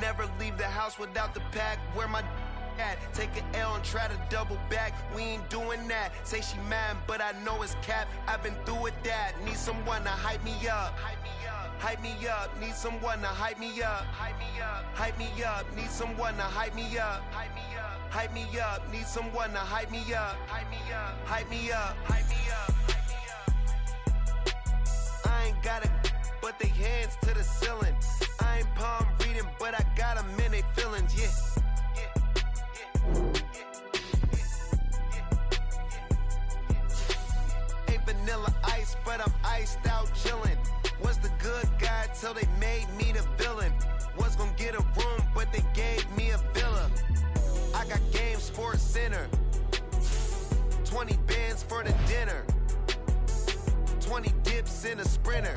Never leave the house without the pack. Where my at? Take an L and try to double back. We ain't doing that. Say she mad, but I know it's cap. I've been through with that. Need someone to hype me up. Hype me up. Need someone to hype me up. Hype me up. Hype me up. Need someone to hype me up. Hype me up. Hype me up. Need someone to hype me up. Hype me up. Hype me up. Hype me up. I ain't got it, but they hands to the ceiling. I ain't palm reading, but I got them in they feelings. Yeah. Ain't vanilla ice, but I'm iced out chillin'. Was the good guy till they made me the villain. Was gonna get a room, but they gave me a villa. I got Game Sports Center. 20 bands for the dinner. 20 dips in a sprinter.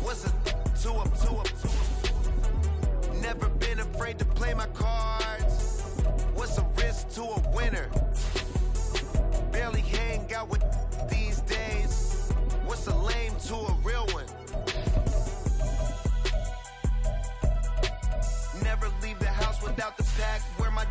What's a two up? Never been afraid to play my cards. What's a risk to a winner? Barely hang out with these days. What's a lame to a real one? Never leave the house without the pack. Where my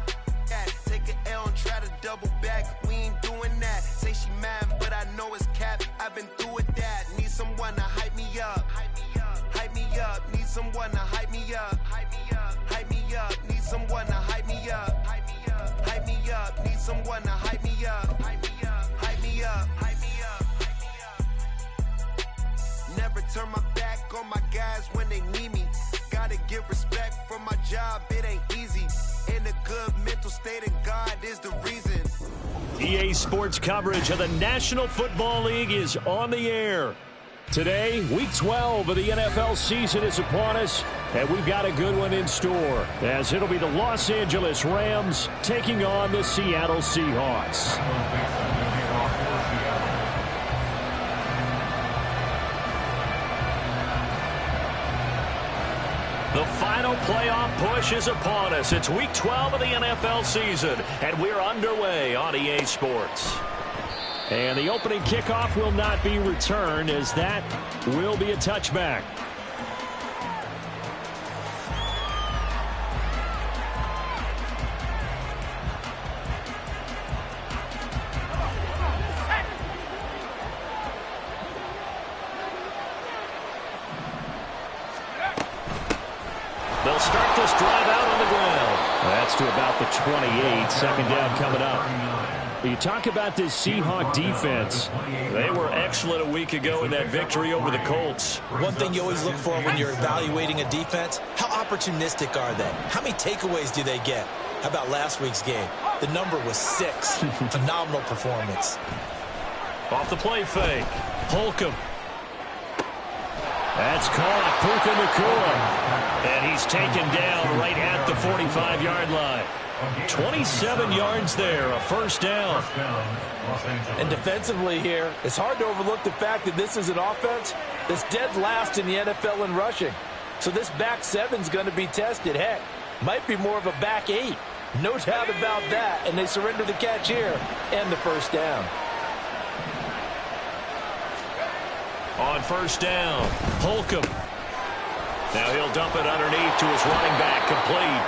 at? Take an L and try to double back. We ain't doing that. Say she mad, but I know it's cap. I've been through with that. Need someone to hype me up. Hype me up. Hype me up. Need someone to hype me up. Hype me up. Hype me up. Need someone to hype me up. Hype me up. Hype me up. Need someone to hype me up. Hype me up. Hype me up. Hype me up. Hype me up. Never turn my back on my guys when they need me. Gotta give respect for my job. It ain't easy. In a good mental state, and God is the reason. EA Sports coverage of the National Football League is on the air. Today, Week 12 of the NFL season is upon us, and we've got a good one in store, as it'll be the Los Angeles Rams taking on the Seattle Seahawks. The final playoff push is upon us. It's Week 12 of the NFL season, and we're underway on EA Sports. And the opening kickoff will not be returned, as that will be a touchback. They'll start this drive out on the ground. That's to about the 28. Second down coming up. You talk about this Seahawk defense. They were excellent a week ago in that victory over the Colts. One thing you always look for when you're evaluating a defense, how opportunistic are they? How many takeaways do they get? How about last week's game? The number was 6. Phenomenal performance. Off the play fake. Holcomb. That's caught. Puka Nacua. And he's taken down right at the 45-yard line. 27 yards there, a first down. And defensively here, it's hard to overlook the fact that this is an offense that's dead last in the NFL in rushing. So this back 7's going to be tested. Heck, might be more of a back 8. No doubt about that. And they surrender the catch here and the first down. On first down, Holcomb. Now he'll dump it underneath to his running back, complete.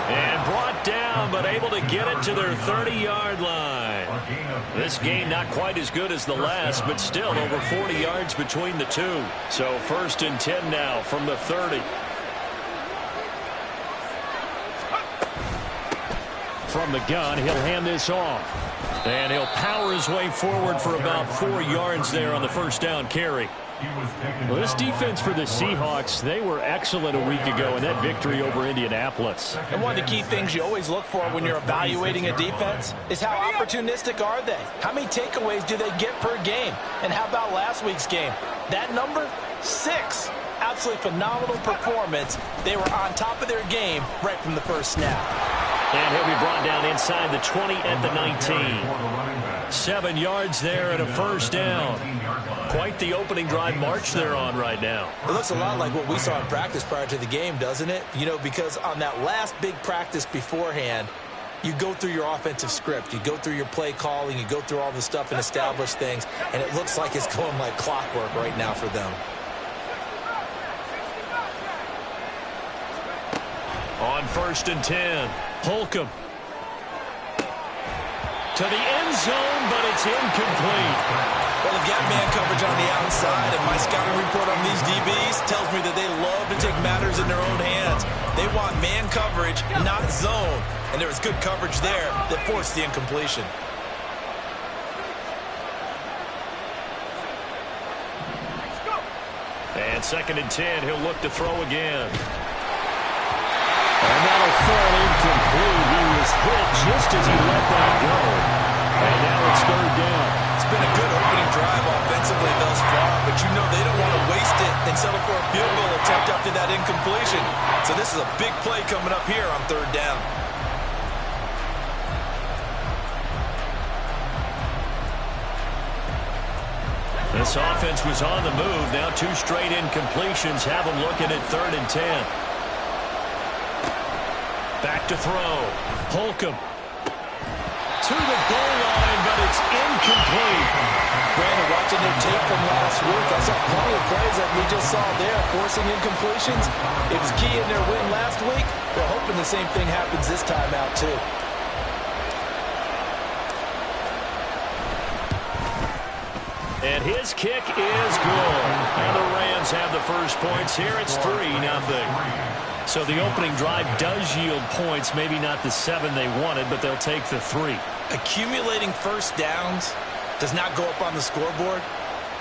And brought down, but able to get it to their 30-yard line. This game not quite as good as the last, but still over 40 yards between the two. So first and 10 now from the 30. From the gun, he'll hand this off. And he'll power his way forward for about 4 yards there on the first down carry. Well, this defense for the Seahawks, they were excellent a week ago in that victory over Indianapolis. And one of the key things you always look for when you're evaluating a defense is how opportunistic are they? How many takeaways do they get per game? And how about last week's game? That number, 6. Absolutely phenomenal performance. They were on top of their game right from the first snap. And he'll be brought down inside the 20 at the 19. 7 yards there and a first down. Quite the opening drive march they're on right now. It looks a lot like what we saw in practice prior to the game, doesn't it? You know, because on that last big practice beforehand, you go through your offensive script. You go through your play calling. You go through all the stuff and establish things. And it looks like it's going like clockwork right now for them. On 1st and 10, Holcomb. To the end zone, but it's incomplete. Well, they've got man coverage on the outside, and my scouting report on these DBs tells me that they love to take matters in their own hands. They want man coverage, not zone. And there was good coverage there that forced the incompletion. And 2nd and 10, he'll look to throw again. And that'll fall incomplete. He was hit just as he let that go. And now it's 3rd down. It's been a good opening drive offensively thus far, but you know they don't want to waste it and settle for a field goal attempt after that incompletion. So this is a big play coming up here on 3rd down. This offense was on the move. Now 2 straight incompletions have them looking at 3rd and 10. Back to throw. Holcomb. To the goal line, but it's incomplete. Brandon, watching their tape from last week, I saw plenty of plays that we just saw there, forcing incompletions. It was key in their win last week. They're hoping the same thing happens this time out, too. And his kick is good. And the Rams have the first points here. It's 3-0. So the opening drive does yield points. Maybe not the 7 they wanted, but they'll take the 3. Accumulating first downs does not go up on the scoreboard,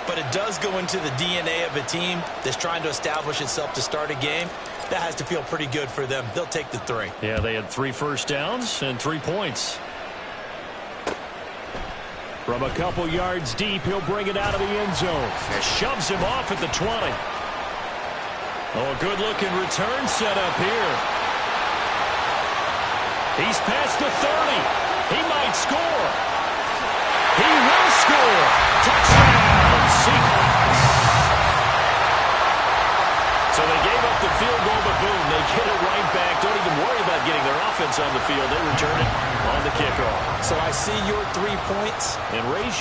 but it does go into the DNA of a team that's trying to establish itself to start a game. That has to feel pretty good for them. They'll take the 3. Yeah, they had 3 first downs and 3 points. From a couple yards deep, he'll bring it out of the end zone. And shoves him off at the 20. Oh, a good-looking return set up here. He's past the 30. He might score. He will score. Touchdown, Seahawks. So they gave up the field goal, but boom, they get it right back. Don't even worry about getting their offense on the field. They return it on the kickoff. So I see your 3 points. And raise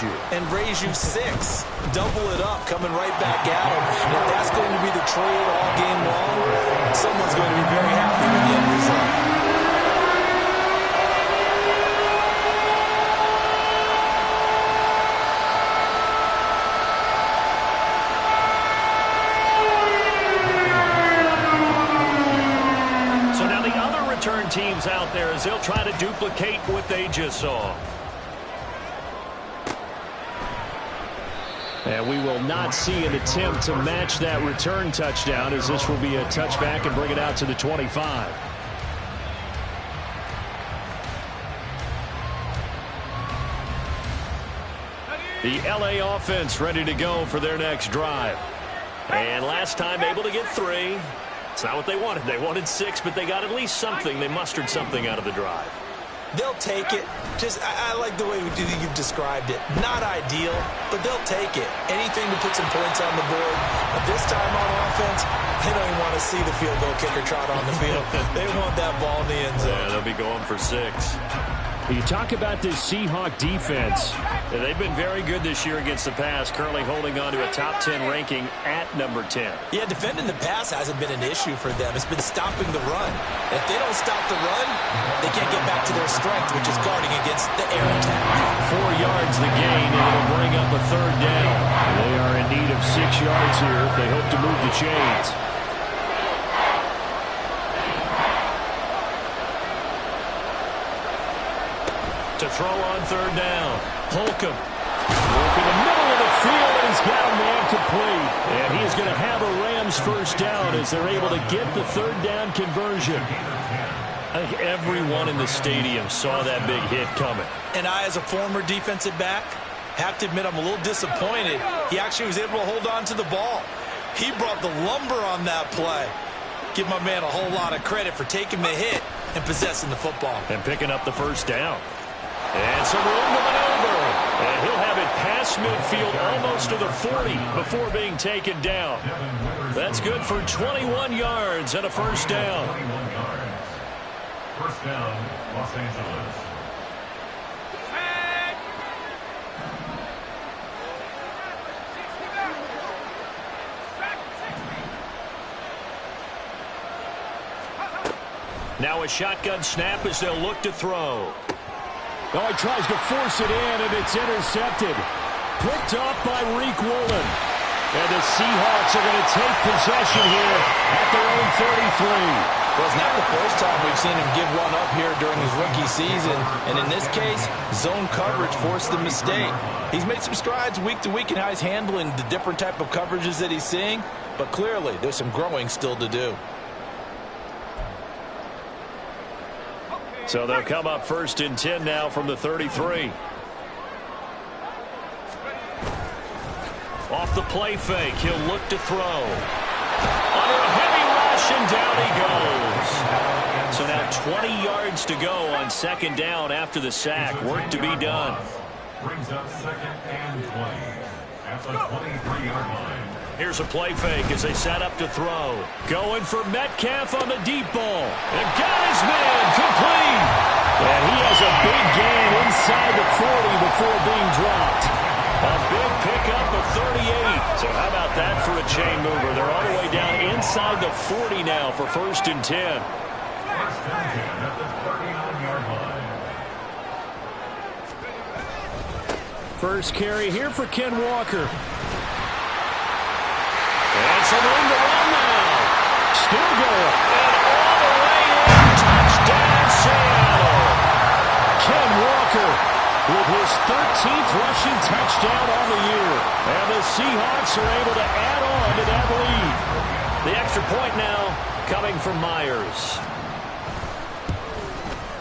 you 6. Double it up, coming right back at them. And if that's going to be the trade all game long, someone's going to be very happy with the end result. Return teams out there as they'll try to duplicate what they just saw. And we will not see an attempt to match that return touchdown, as this will be a touchback and bring it out to the 25. The LA offense ready to go for their next drive. And last time able to get 3. It's not what they wanted. They wanted 6, but they got at least something. They mustered something out of the drive. They'll take it. I like the way you've described it. Not ideal, but they'll take it. Anything to put some points on the board. But this time on offense, they don't even want to see the field goal kicker trot on the field. They want that ball in the end zone. Yeah, they'll be going for 6. You talk about this Seahawk defense. They've been very good this year against the pass, currently holding on to a top 10 ranking at number 10. Yeah, defending the pass hasn't been an issue for them. It's been stopping the run. And if they don't stop the run, they can't get back to their strength, which is guarding against the air attack. 4 yards the gain, and it'll bring up a 3rd down. They are in need of 6 yards here if they hope to move the chains. To throw on 3rd down. Holcomb. Working the middle of the field, and he's got a man complete. And he is going to have a Rams first down as they're able to get the 3rd down conversion. I think everyone in the stadium saw that big hit coming. And I, as a former defensive back, have to admit I'm a little disappointed. He actually was able to hold on to the ball. He brought the lumber on that play. Give my man a whole lot of credit for taking the hit and possessing the football. And picking up the first down. And some room to maneuver. And he'll have it past midfield almost to the 40 before being taken down. That's good for 21 yards and a first down. First down, Los Angeles. Now a shotgun snap as they'll look to throw. Oh, he tries to force it in, and it's intercepted. Picked up by Reek Woolen. And the Seahawks are going to take possession here at their own 33. Well, it's not the first time we've seen him give one up here during his rookie season. And in this case, zone coverage forced the mistake. He's made some strides week to week in how he's handling the different type of coverages that he's seeing. But clearly, there's some growing still to do. So they'll come up 1st and 10 now from the 33. Off the play fake, he'll look to throw. Under a heavy rush, and down he goes. So now 20 yards to go on 2nd down after the sack. Work to be done. Brings up 2nd and 20 at the 23-yard line. Here's a play fake as they set up to throw. Going for Metcalf on the deep ball. And got his man complete. And he has a big gain inside the 40 before being dropped. A big pickup of 38. So how about that for a chain mover? They're all the way down inside the 40 now for 1st and 10. 1st and 10 at the 39-yard line. First carry here for Ken Walker. And some room to run now. Still going. And all the way in. Touchdown, Seattle. Ken Walker with his 13th rushing touchdown on the year. And the Seahawks are able to add on to that lead. The extra point now coming from Myers.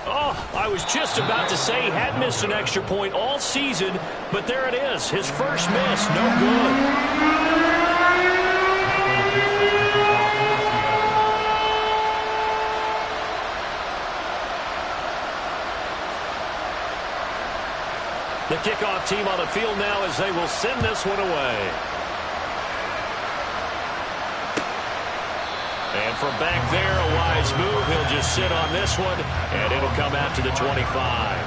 Oh, I was just about to say he hadn't missed an extra point all season, but there it is. His first miss, no good. The kickoff team on the field now as they will send this one away. And from back there, a wise move. He'll just sit on this one, and it'll come out to the 25.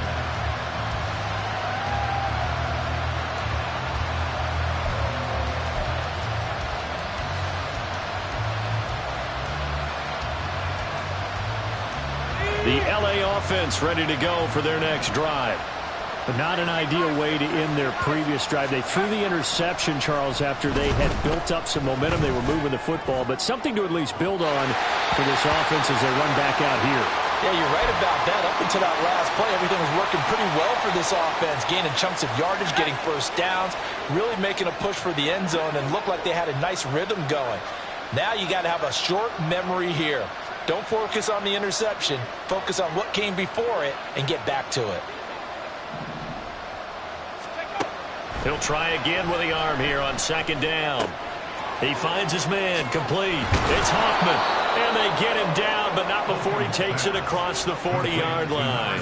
The LA offense ready to go for their next drive. But not an ideal way to end their previous drive. They threw the interception, Charles, after they had built up some momentum. They were moving the football, but something to at least build on for this offense as they run back out here. Yeah, you're right about that. Up until that last play, everything was working pretty well for this offense, gaining chunks of yardage, getting first downs, really making a push for the end zone, and looked like they had a nice rhythm going. Now you got to have a short memory here. Don't focus on the interception. Focus on what came before it and get back to it. He'll try again with the arm here on 2nd down. He finds his man complete. It's Hoffman. And they get him down, but not before he takes it across the 40-yard line.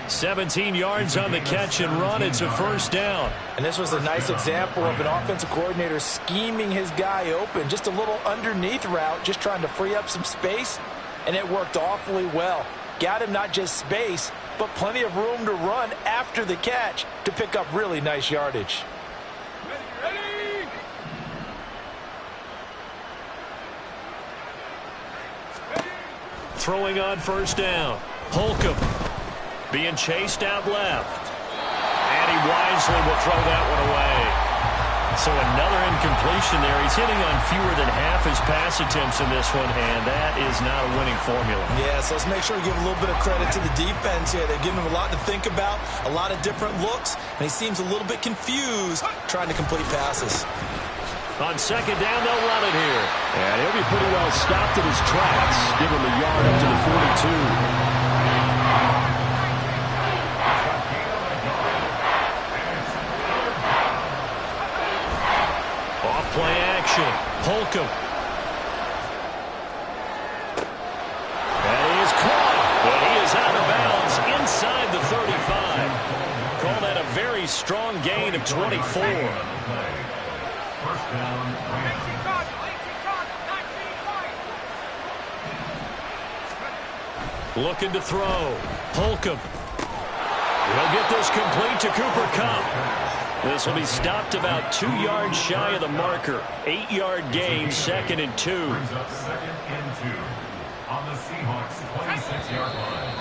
17 yards on the catch and run. It's a 1st down. And this was a nice example of an offensive coordinator scheming his guy open. Just a little underneath route, just trying to free up some space. And it worked awfully well. Got him not just space, but plenty of room to run after the catch to pick up really nice yardage. Ready. Throwing on 1st down. Holcomb being chased out left. And he wisely will throw that one away. So another incompletion there. He's hitting on fewer than half his pass attempts in this one, and that is not a winning formula. Yeah, so let's make sure we give a little bit of credit to the defense here. They're giving him a lot to think about, a lot of different looks, and he seems a little bit confused trying to complete passes. On 2nd down, they'll run it here. And he'll be pretty well stopped in his tracks. Give him a yard up to the 42. Play action. Holcomb. And he is caught. But he is out of bounds inside the 35. Call that a very strong gain of 24. 1st down. Looking to throw. Holcomb. He'll get this complete to Cooper Kupp. This will be stopped about 2 yards shy of the marker. 8-yard gain, 2nd and 2. Brings up 2nd and 2. on the Seahawks 26-yard line.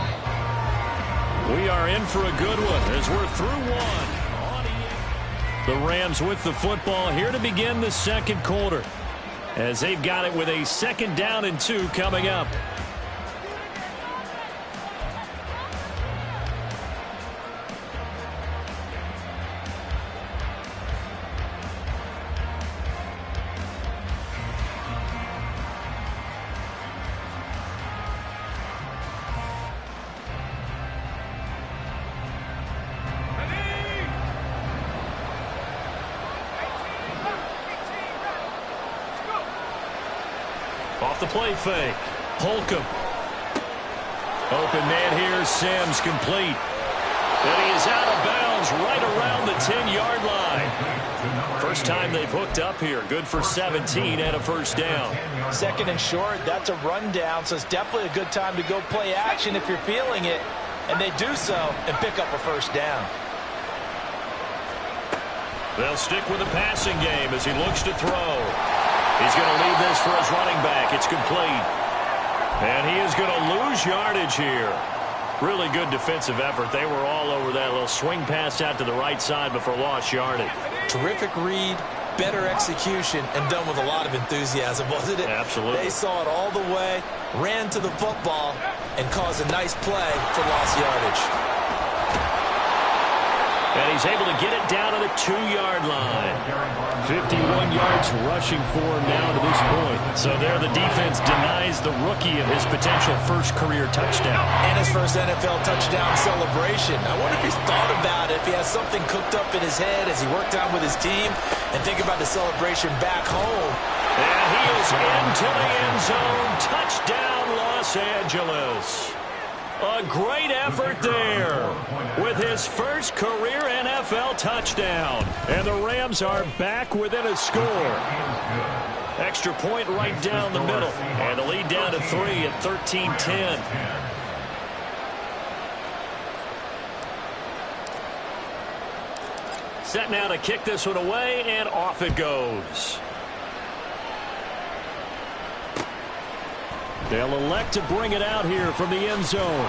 We are in for a good one as we're through one. The Rams with the football here to begin the second quarter, as they've got it with a 2nd down and 2 coming up. Off the play fake. Holcomb. Open man here. Sims complete. And he is out of bounds right around the 10-yard line. First time they've hooked up here. Good for 17 and a first down. 2nd and short. That's a rundown, so it's definitely a good time to go play action if you're feeling it. And they do so and pick up a first down. They'll stick with the passing game as he looks to throw. He's going to leave this for his running back. It's complete. And he is going to lose yardage here. Really good defensive effort. They were all over that little swing pass out to the right side before lost yardage. Terrific read, better execution, and done with a lot of enthusiasm, wasn't it? Absolutely. They saw it all the way, ran to the football, and caused a nice play for lost yardage. And he's able to get it down to the 2-yard line. 51 yards rushing for him now to this point. So there the defense denies the rookie of his potential first career touchdown. And his first NFL touchdown celebration. I wonder if he's thought about it, if he has something cooked up in his head as he worked out with his team, and think about the celebration back home. And he is into the end zone. Touchdown, Los Angeles. A great effort there with his first career NFL touchdown. And the Rams are back within a score. Extra point right down the middle. And the lead down to 3 at 13-10. Set now to kick this one away, and off it goes. They'll elect to bring it out here from the end zone.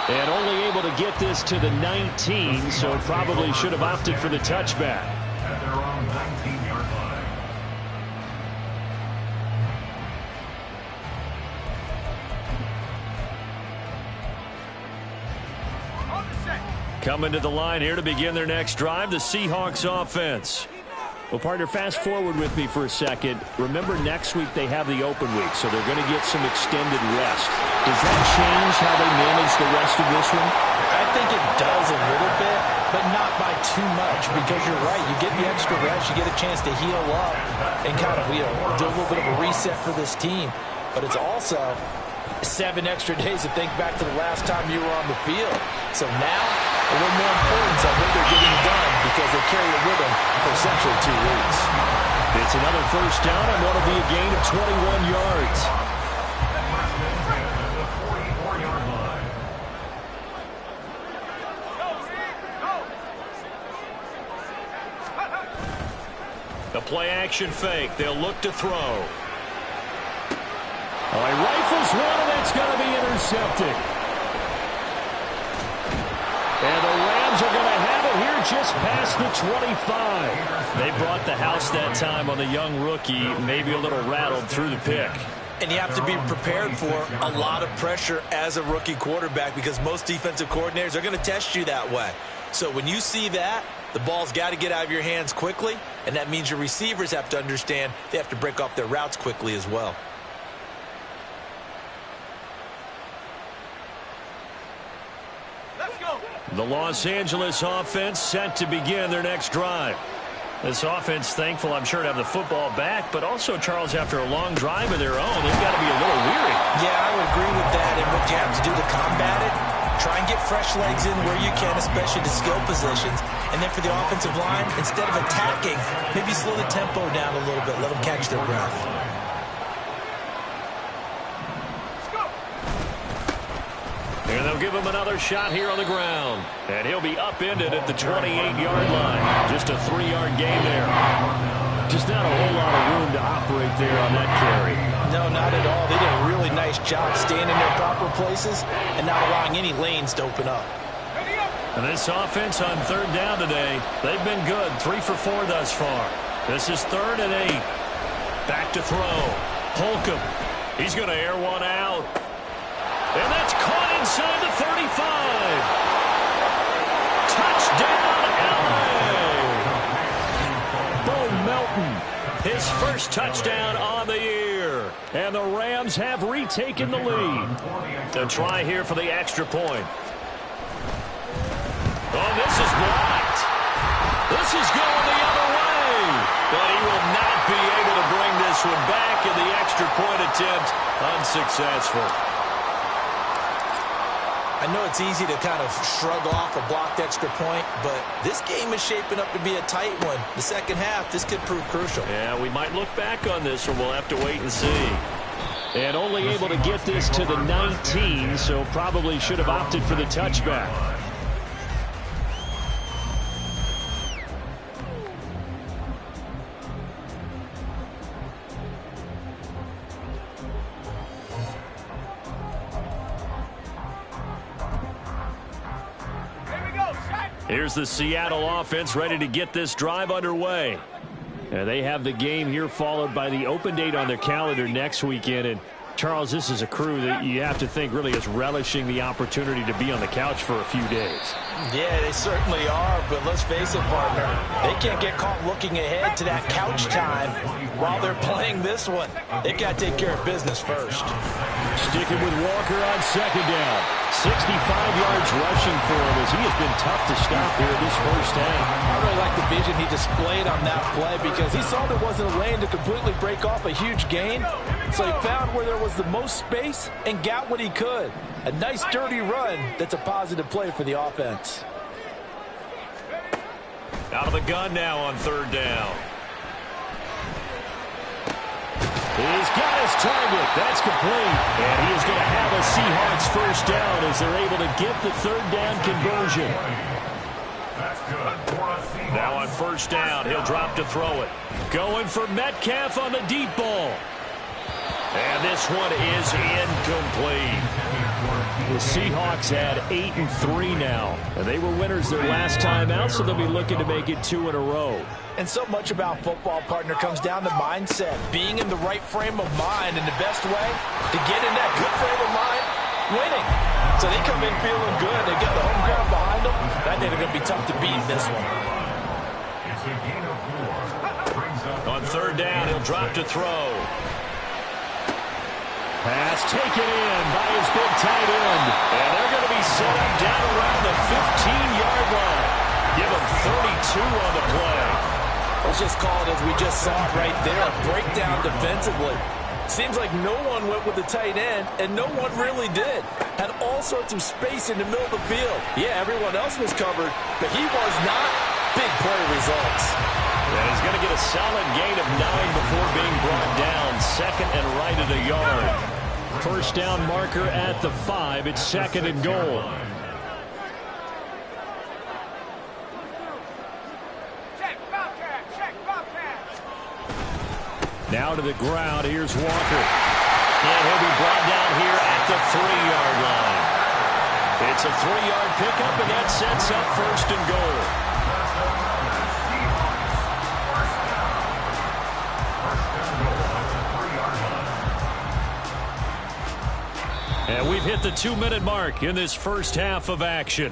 And only able to get this to the 19, so probably should have opted for the touchback. At their own 19-yard line. Coming to the line here to begin their next drive, the Seahawks offense. Well, partner, fast forward with me for a second. Remember, next week they have the open week, so they're going to get some extended rest. Does that change how they manage the rest of this one? I think it does a little bit, but not by too much, because you're right. You get the extra rest. You get a chance to heal up and kind of do a little bit of a reset for this team. But it's also 7 extra days to think back to the last time you were on the field. So now, a little more importance on what they're getting done because they carry it with them for essentially 2 weeks. It's another first down and what will be a gain of 21 yards. The play-action fake. They'll look to throw. Oh, he rifles one, and it's going to be intercepted. And the Rams are going to have it here just past the 25. They brought the house that time on the young rookie, maybe a little rattled through the pick. And you have to be prepared for a lot of pressure as a rookie quarterback because most defensive coordinators are going to test you that way. So when you see that, the ball's got to get out of your hands quickly, and that means your receivers have to understand they have to break off their routes quickly as well. The Los Angeles offense set to begin their next drive. This offense thankful, I'm sure, to have the football back, but also, Charles, after a long drive of their own, they've got to be a little weary. Yeah, I would agree with that, and what you have to do to combat it, try and get fresh legs in where you can, especially to skill positions. And then for the offensive line, instead of attacking, maybe slow the tempo down a little bit, let them catch their breath. And they'll give him another shot here on the ground. And he'll be upended at the 28-yard line. Just a 3-yard gain there. Just not a whole lot of room to operate there on that carry. No, not at all. They did a really nice job staying in their proper places and not allowing any lanes to open up. And this offense on third down today, they've been good. 3 for 4 thus far. This is 3rd and 8. Back to throw. Holcomb. He's going to air one out. And that's caught inside the 35. Touchdown, L.A. Bo Melton, his first touchdown on the year. And the Rams have retaken the lead. They'll try here for the extra point. Oh, this is blocked. This is going the other way. But he will not be able to bring this one back, and the extra point attempt unsuccessful. I know it's easy to kind of shrug off a blocked extra point, but this game is shaping up to be a tight one. The second half, this could prove crucial. Yeah, we might look back on this, or we'll have to wait and see. And only able to get this to the 19, so probably should have opted for the touchback. Here's the Seattle offense ready to get this drive underway. And they have the game here followed by the open date on their calendar next weekend. And Charles, this is a crew that you have to think really is relishing the opportunity to be on the couch for a few days. Yeah, they certainly are, but let's face it, partner. They can't get caught looking ahead to that couch time while they're playing this one. They've got to take care of business first. Sticking with Walker on second down. 65 yards rushing for him as he has been tough to stop here this first half. I really like the vision he displayed on that play because he saw there wasn't a lane to completely break off a huge gain. So he found where there was the most space and got what he could. A nice dirty run that's a positive play for the offense. Out of the gun now on third down. He's got his target. That's complete. And he is going to have a Seahawks first down as they're able to get the third down conversion. Now on first down, he'll drop to throw it. Going for Metcalf on the deep ball. And this one is incomplete. The Seahawks had 8-3 now. And they were winners their last time out, so they'll be looking to make it 2 in a row. And so much about football, partner, comes down to mindset. Being in the right frame of mind, and the best way to get in that good frame of mind, winning. So they come in feeling good. They got the home crowd behind them. I think they're going to be tough to beat in this one. On third down, he'll drop to throw. Pass taken in by his big tight end. And they're going to be set up down around the 15-yard line. Give them 32 on the play. Let's just call it as we just saw it right there, a breakdown defensively. Seems like no one went with the tight end, and no one really did. Had all sorts of space in the middle of the field. Yeah, everyone else was covered, but he was not. Big play results. And he's going to get a solid gain of 9 before being brought down. Second and right at a yard. First down marker at the 5. It's second and goal. Now to the ground. Here's Walker. And he'll be brought down here at the 3-yard line. It's a 3-yard pickup, and that sets up first and goal. And we've hit the 2-minute mark in this first half of action.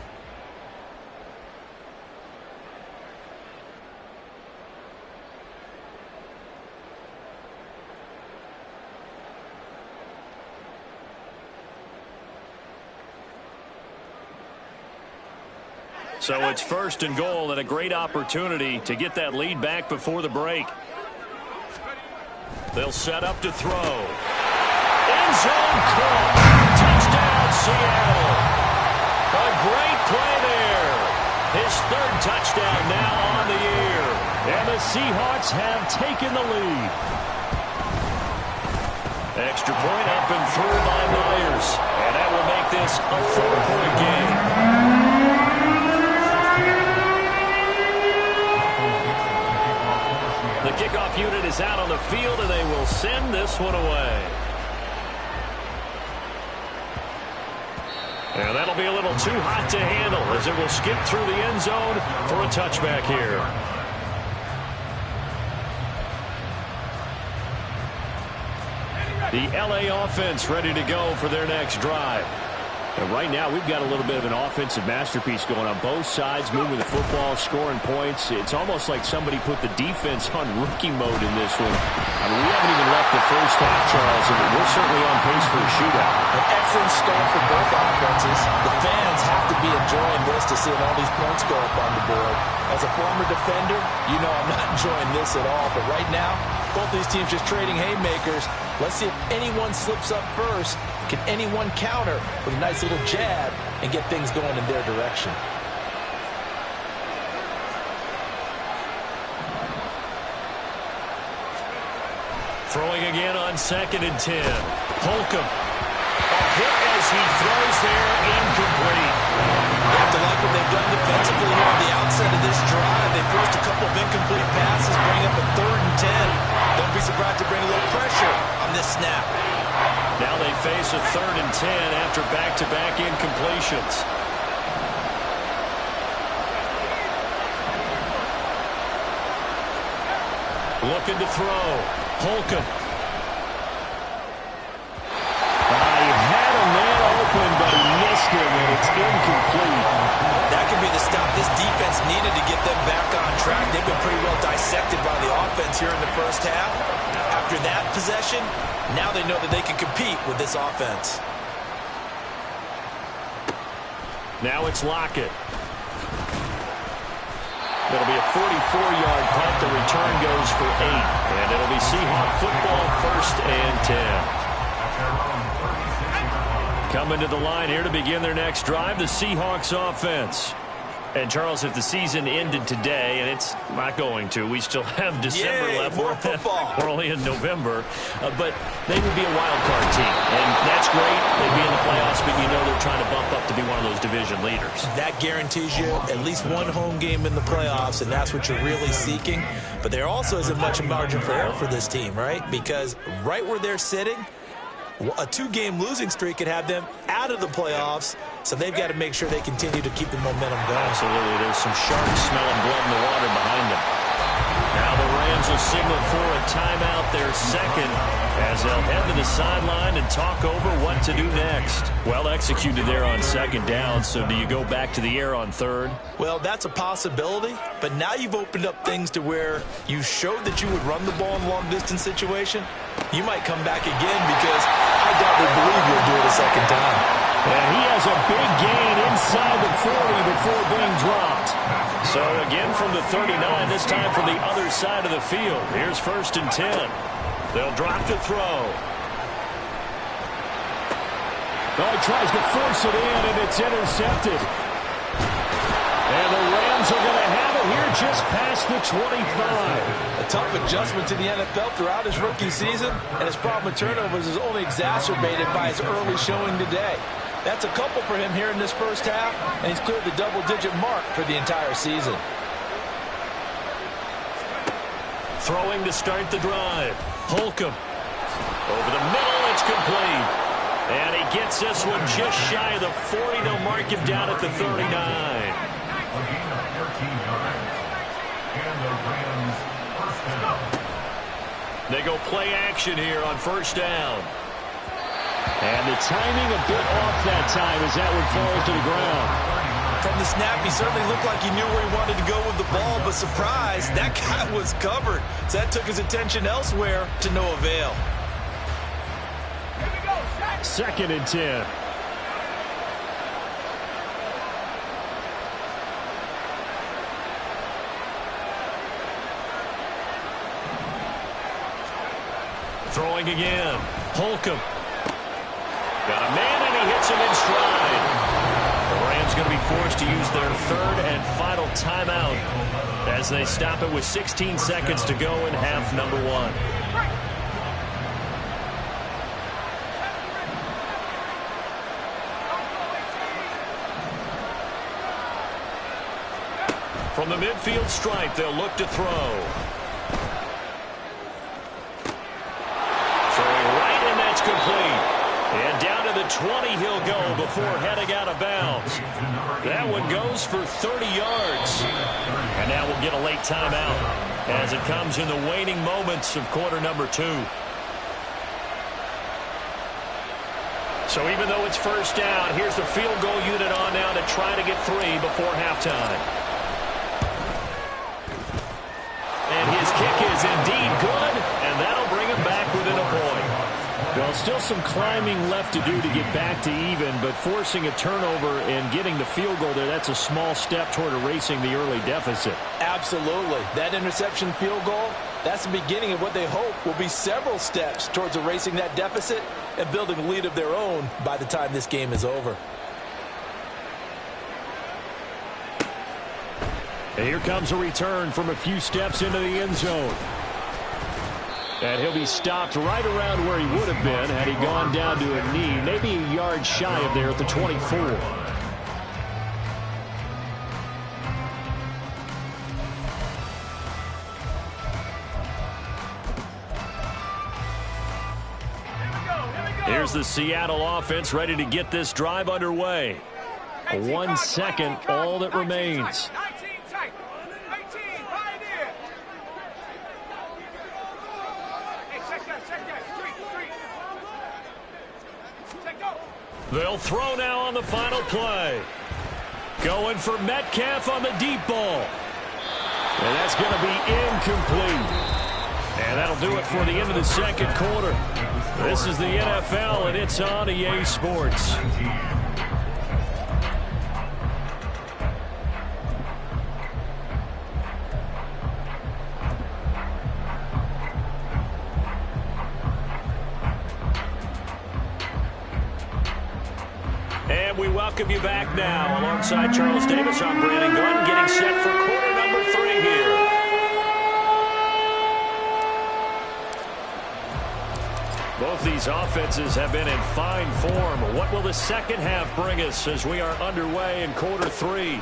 So it's first and goal, and a great opportunity to get that lead back before the break. They'll set up to throw. End zone caught. Touchdown, Seattle. A great play there. His third touchdown now on the year. And the Seahawks have taken the lead. Extra point up and through by Myers. And that will make this a 4-point game. The kickoff unit is out on the field, and they will send this one away. And that'll be a little too hot to handle as it will skip through the end zone for a touchback here. The LA offense ready to go for their next drive. And right now, we've got a little bit of an offensive masterpiece going on both sides, moving the football, scoring points. It's almost like somebody put the defense on rookie mode in this one. I mean, we haven't even left the first half, Charles, and we're certainly on pace for a shootout. An excellent start for both offenses. The fans have to be enjoying this to see all these points go up on the board. As a former defender, you know I'm not enjoying this at all. But right now, both these teams just trading haymakers. Let's see if anyone slips up first. Can anyone counter with a nice little jab and get things going in their direction? Throwing again on 2nd and 10. Holcomb. A hit as he throws there, incomplete. You have to like what they've done defensively here on the outset of this drive. They forced a couple of incomplete passes, bring up a 3rd and 10. Don't be surprised to bring a little pressure on this snap. Now they face a 3rd and 10 after back-to-back incompletions. Looking to throw. Holcomb. He had a man open, but he missed him, and it's incomplete. That could be the stop this defense needed to get them back on track. They've been pretty well dissected by the offense here in the first half. After that possession, now they know that they can compete with this offense. Now it's Lockett. It'll be a 44-yard punt. The return goes for 8. And it'll be Seahawk football, 1st and 10. Coming to the line here to begin their next drive, the Seahawks offense. And, Charles, if the season ended today, and it's not going to, we still have December left. More football. We're only in November. But they would be a wild card team. And that's great. They'd be in the playoffs, but you know they're trying to bump up to be one of those division leaders. That guarantees you at least one home game in the playoffs, and that's what you're really seeking. But there also isn't much a margin for error for this team, right? Because right where they're sitting, a 2-game losing streak could have them out of the playoffs, so they've got to make sure they continue to keep the momentum going. Absolutely. There's some sharks smelling blood in the water behind them. Now the Rams will signal for a timeout, their second, as they'll head to the sideline and talk over what to do next. Well executed there on 2nd down, so do you go back to the air on 3rd? Well, that's a possibility, but now you've opened up things to where you showed that you would run the ball in a long-distance situation. You might come back again because I doubt they believe you'll do it a second time. And he has a big gain inside the 40 before being dropped. So again from the 39, this time from the other side of the field. Here's 1st and 10. They'll drop to throw. Oh, he tries to force it in, and it's intercepted. And the Rams are going to have it here just past the 25. A tough adjustment to the NFL throughout his rookie season, and his problem with turnovers is only exacerbated by his early showing today. That's a couple for him here in this first half, and he's cleared the double-digit mark for the entire season. Throwing to start the drive. Holcomb. Over the middle, it's complete. And he gets this one just shy of the 40. They'll mark him down at the 39. They go play action here on 1st down. And the timing a bit off that time as that one falls to the ground. From the snap, he certainly looked like he knew where he wanted to go with the ball, but surprise, that guy was covered. So that took his attention elsewhere to no avail. 2nd and 10. Throwing again. Holcomb. Got a man, and he hits him in stride. The Rams going to be forced to use their 3rd and final timeout as they stop it with 16 seconds to go in half number 1. From the midfield stripe, they'll look to throw. Throwing right, and that's complete. And down to the 20 he'll go before heading out of bounds. That one goes for 30 yards. And now we'll get a late timeout as it comes in the waning moments of quarter number 2. So even though it's first down, here's the field goal unit on now to try to get 3 before halftime. And his kick is indeed good, and that'll bring him back within a point. Well, still some climbing left to do to get back to even, but forcing a turnover and getting the field goal there, that's a small step toward erasing the early deficit. Absolutely. That interception field goal, that's the beginning of what they hope will be several steps towards erasing that deficit and building a lead of their own by the time this game is over. And here comes a return from a few steps into the end zone. And he'll be stopped right around where he would have been had he gone down to a knee, maybe a yard shy of there at the 24. Here's the Seattle offense ready to get this drive underway. 1 second, all that remains. They'll throw now on the final play. Going for Metcalf on the deep ball. And that's going to be incomplete. And that'll do it for the end of the second quarter. This is the NFL, and it's on EA Sports. And we welcome you back now. Alongside Charles Davis, I'm Brandon Glenn, getting set for quarter number 3 here. Both these offenses have been in fine form. What will the second half bring us as we are underway in quarter 3?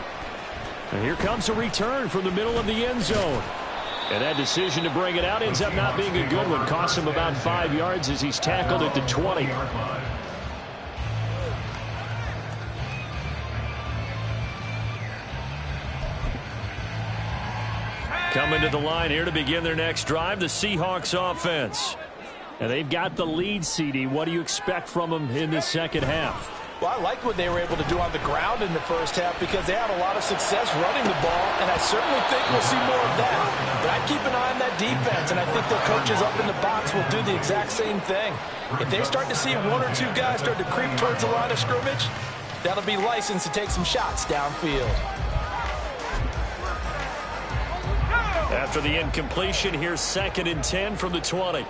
And here comes a return from the middle of the end zone. And that decision to bring it out ends up not being a good one. Costs him about 5 yards as he's tackled at the 20. Coming to the line here to begin their next drive, the Seahawks offense. And they've got the lead, CD. What do you expect from them in the second half? Well, I liked what they were able to do on the ground in the first half because they had a lot of success running the ball, and I certainly think we'll see more of that. But I'd keep an eye on that defense, and I think their coaches up in the box will do the exact same thing. If they start to see 1 or 2 guys start to creep towards the line of scrimmage, that'll be licensed to take some shots downfield. After the incompletion, here's 2nd and 10 from the 20.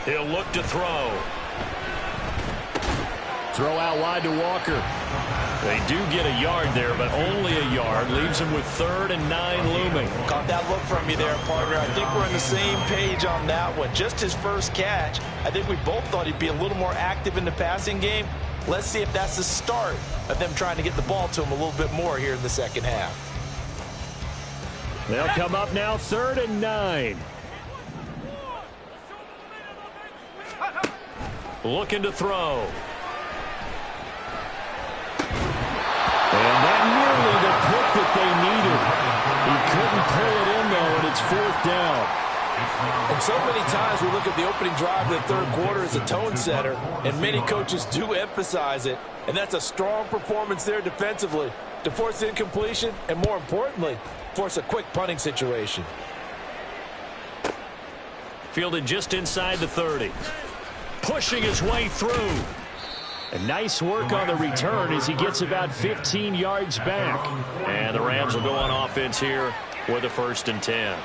He'll look to throw. Throw out wide to Walker. They do get a yard there, but only a yard. Leaves him with 3rd and 9 looming. Caught that look from you there, partner. I think we're on the same page on that one. Just his first catch. I think we both thought he'd be a little more active in the passing game. Let's see if that's the start of them trying to get the ball to him a little bit more here in the second half. They'll come up now 3rd and 9. Looking to throw. And that nearly the pick that they needed. He couldn't pull it in, though, and it's 4th down. And so many times we look at the opening drive of the third quarter as a tone setter, and many coaches do emphasize it. And that's a strong performance there defensively to force incompletion and, more importantly, force a quick punting situation. Fielded just inside the 30. Pushing his way through. And nice work on the return as he gets about 15 yards back. And the Rams will go on offense here with a 1st and 10.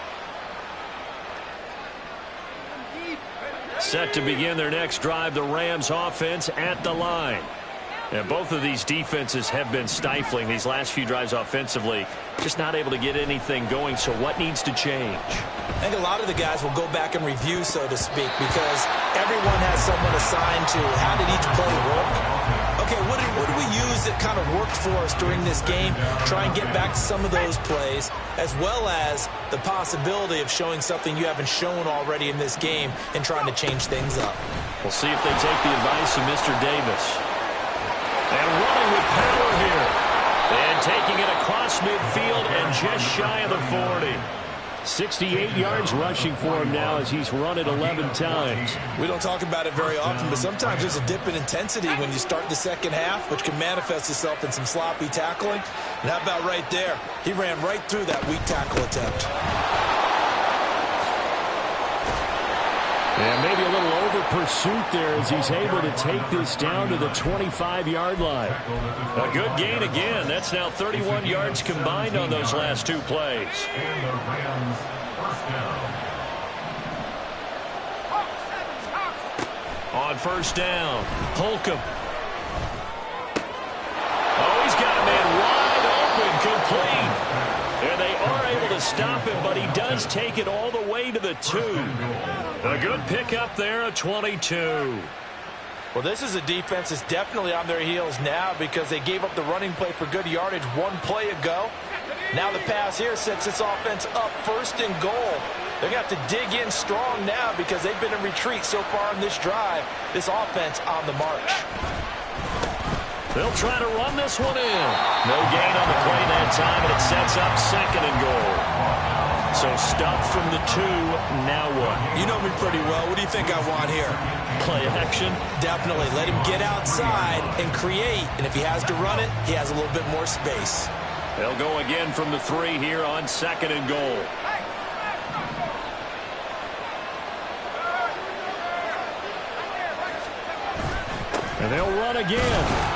Set to begin their next drive, the Rams offense at the line. And both of these defenses have been stifling these last few drives offensively. Just not able to get anything going, so what needs to change? I think a lot of the guys will go back and review, so to speak, because everyone has someone assigned to how did each play work. okay, what did we use that kind of worked for us during this game? Try and get back to some of those plays, as well as the possibility of showing something you haven't shown already in this game and trying to change things up. We'll see if they take the advice of Mr. Davis. And running with power here. And taking it across midfield and just shy of the 40. 68 yards rushing for him now as he's run it 11 times. We don't talk about it very often, but sometimes there's a dip in intensity when you start the second half, which can manifest itself in some sloppy tackling. And how about right there? He ran right through that weak tackle attempt. And maybe a little over pursuit there as he's able to take this down to the 25-yard line. A good gain again. That's now 31 yards combined on those last two plays. And the Rams first down. On first down, Holcomb. Oh, he's got a man wide open, complete. And they are able to stop him, but he does take it all the way to the 2. A good pickup there, a 22. Well, this is a defense that's definitely on their heels now because they gave up the running play for good yardage one play ago. Now the pass here sets this offense up 1st and goal. They're going to have to dig in strong now because they've been in retreat so far in this drive. This offense on the march. They'll try to run this one in. No gain on the play that time, and it sets up 2nd and goal. So stop from the 2, now what? You know me pretty well. What do you think I want here? Play action? Definitely. Let him get outside and create. And if he has to run it, he has a little bit more space. They'll go again from the 3 here on 2nd and goal. And they'll run again.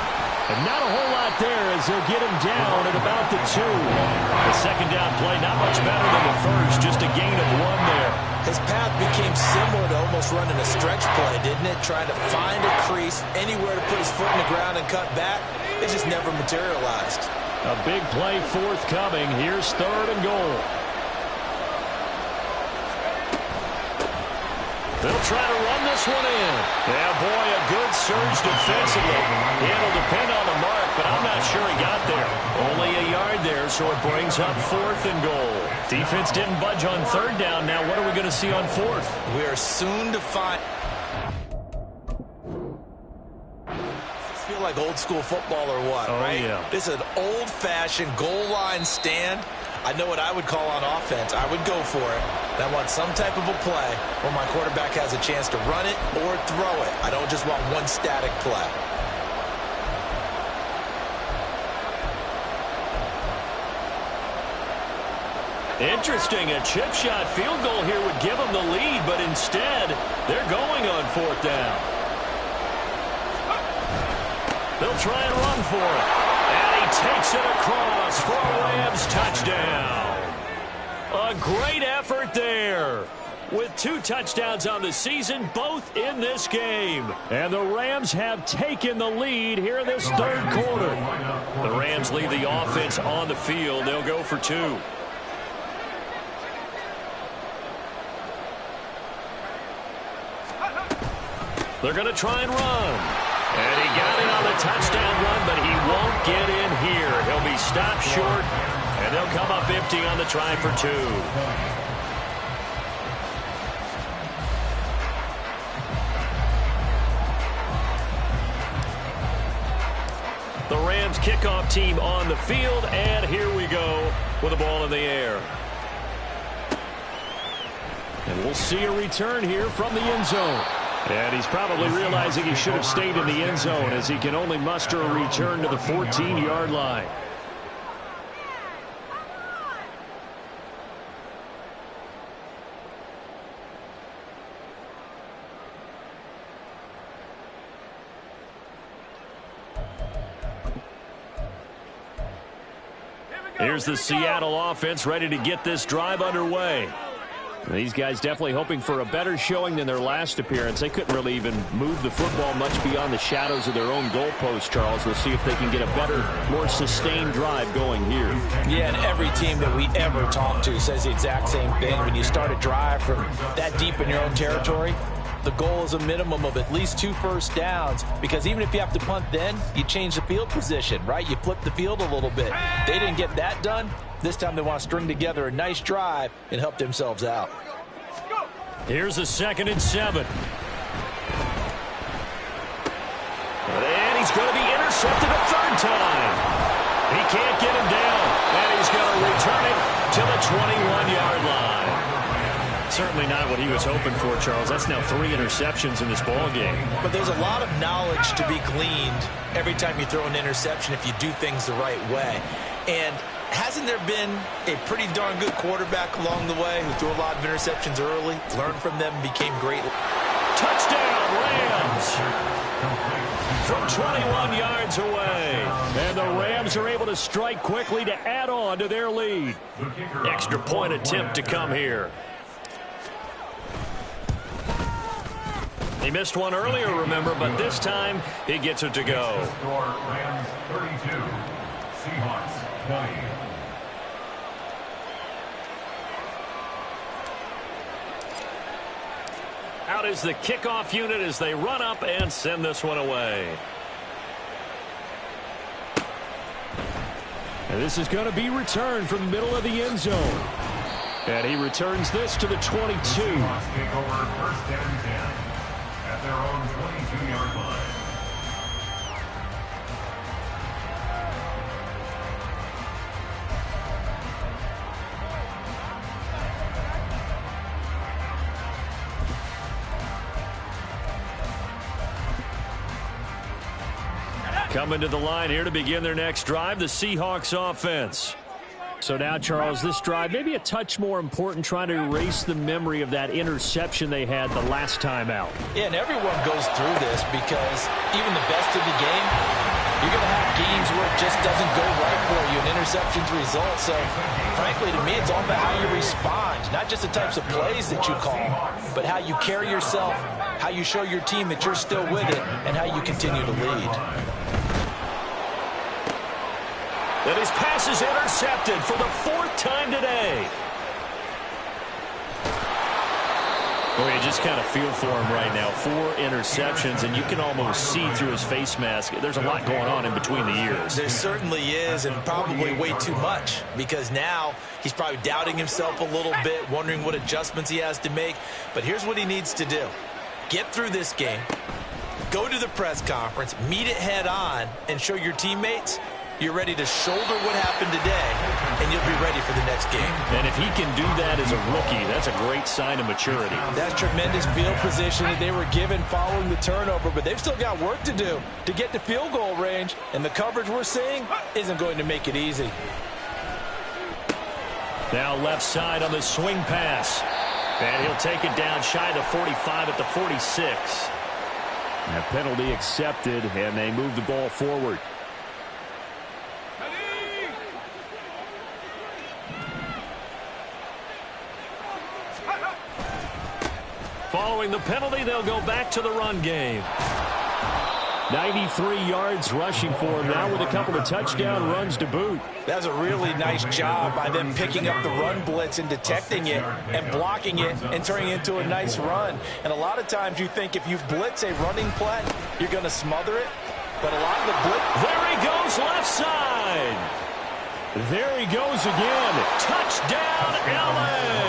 And not a whole lot there as they'll get him down at about the 2. The 2nd down play not much better than the first, just a gain of 1 there. His path became similar to almost running a stretch play, didn't it? Trying to find a crease, anywhere to put his foot in the ground and cut back. It just never materialized. A big play forthcoming. Here's 3rd and goal. They'll try to run this one in. Yeah, boy, a good surge defensively. It'll depend on the mark, but I'm not sure he got there. Only a yard there, so it brings up 4th and goal. Defense didn't budge on 3rd down. Now what are we going to see on 4th? We are soon to find... Feel like old school football or what, right? Yeah. This is an old-fashioned goal line stand. I know what I would call on offense. I would go for it. And I want some type of a play where my quarterback has a chance to run it or throw it. I don't just want one static play. Interesting. A chip shot field goal here would give them the lead, but instead, they're going on 4th down. They'll try and run for it. And he takes it across for a Rams touchdown. A great effort there. With 2 touchdowns on the season, both in this game. And the Rams have taken the lead here in this 3rd quarter. The Rams leave the offense on the field. They'll go for 2. They're going to try and run. And he got in on the touchdown run, but he won't get in here. He'll be stopped short, and they'll come up empty on the try for 2. The Rams kickoff team on the field, and here we go with the ball in the air. And we'll see a return here from the end zone. And he's probably realizing he should have stayed in the end zone as he can only muster a return to the 14-yard line. Here's the Seattle offense ready to get this drive underway. These guys definitely hoping for a better showing than their last appearance. They couldn't really even move the football much beyond the shadows of their own goalpost, Charles. We'll see if they can get a better, more sustained drive going here. Yeah, and every team that we ever talk to says the exact same thing. When you start a drive from that deep in your own territory, The goal is a minimum of at least 2 first downs, because even if you have to punt then, you change the field position, right? You flip the field a little bit. They didn't get that done. This time they want to string together a nice drive and help themselves out. Here's a 2nd and 7. And he's going to be intercepted a 3rd time. He can't get him down, and he's going to return it to the 21-yard line. Certainly not what he was hoping for, Charles. That's now 3 interceptions in this ball game. But there's a lot of knowledge to be gleaned every time you throw an interception if you do things the right way. And hasn't there been a pretty darn good quarterback along the way who threw a lot of interceptions early, learned from them, and became great? Touchdown, Rams! From 21 yards away. And the Rams are able to strike quickly to add on to their lead. Extra point attempt to come here. He missed one earlier, remember, but this time he gets it to go. Rams 32, Seahawks 20. Out is the kickoff unit as they run up and send this one away. And this is going to be returned from the middle of the end zone. And he returns this to the 22. Seahawks take over 1st and 10 at their own 22-yard line. Coming to the line here to begin their next drive, the Seahawks offense. So now, Charles, this drive may be a touch more important, trying to erase the memory of that interception they had the last time out. Yeah, and everyone goes through this because even the best in the game, you're going to have games where it just doesn't go right for you, and interceptions result. So, frankly, to me, it's all about how you respond, not just the types of plays that you call, but how you carry yourself, how you show your team that you're still with it, and how you continue to lead. And his pass is intercepted for the 4th time today. Well, you just kind of feel for him right now. 4 interceptions, and you can almost see through his face mask. There's a lot going on in between the ears. There certainly is, and probably way too much, because now he's probably doubting himself a little bit, wondering what adjustments he has to make. But here's what he needs to do. Get through this game, go to the press conference, meet it head on, and show your teammates you're ready to shoulder what happened today, and you'll be ready for the next game. And if he can do that as a rookie, that's a great sign of maturity. That's tremendous field position that they were given following the turnover, but they've still got work to do to get to field goal range, and the coverage we're seeing isn't going to make it easy. Now left side on the swing pass. And he'll take it down shy of the 45 at the 46. A penalty accepted, and they move the ball forward. Following the penalty, they'll go back to the run game. 93 yards rushing for him now with a couple of touchdown runs to boot. That's a really nice job by them picking up the run blitz and detecting it and blocking it and turning it into a nice run. And a lot of times you think if you blitz a running play, you're going to smother it. But a lot of the blitz... There he goes left side. There he goes again. Touchdown, L.A.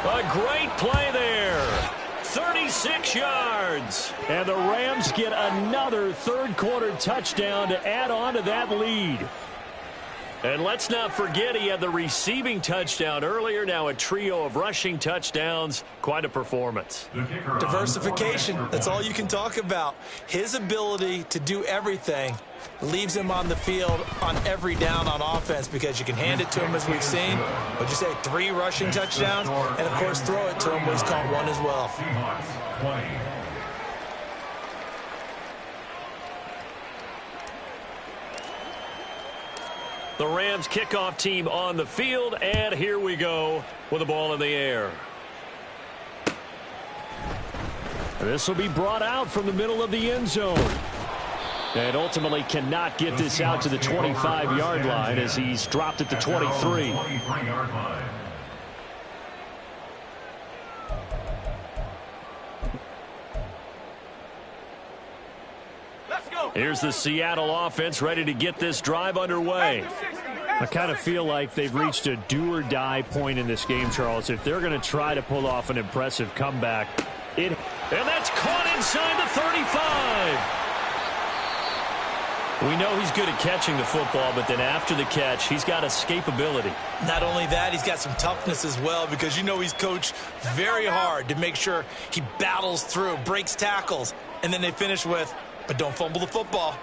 A great play there. 36 yards. And the Rams get another third-quarter touchdown to add on to that lead. And let's not forget he had the receiving touchdown earlier. Now a trio of rushing touchdowns. Quite a performance. Diversification. That's all you can talk about. His ability to do everything leaves him on the field on every down on offense, because you can hand it to him as we've seen. What'd you say? 3 rushing touchdowns? And, of course, throw it to him where he's caught 1 as well. The Rams kickoff team on the field, and here we go with the ball in the air. This will be brought out from the middle of the end zone. And ultimately cannot get this out to the 25-yard line as he's dropped at the 23. Here's the Seattle offense ready to get this drive underway. I kind of feel like they've reached a do-or-die point in this game, Charles. If they're going to try to pull off an impressive comeback, and that's caught inside the 35. We know he's good at catching the football, but then after the catch, he's got escapability. Not only that, he's got some toughness as well, because you know he's coached very hard to make sure he battles through, breaks tackles, and then they finish with, but don't fumble the football.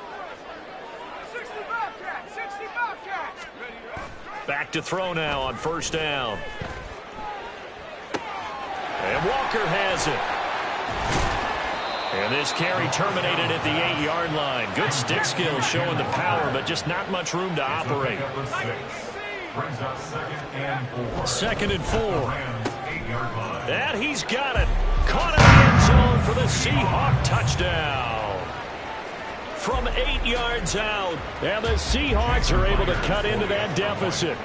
Back to throw now on first down. And Walker has it. And this carry terminated at the 8-yard line. Good stick skills showing the power, but just not much room to operate. Second and 4. And he's got it. Caught in the end zone for the Seahawks touchdown. From 8 yards out. And the Seahawks are able to cut into that deficit.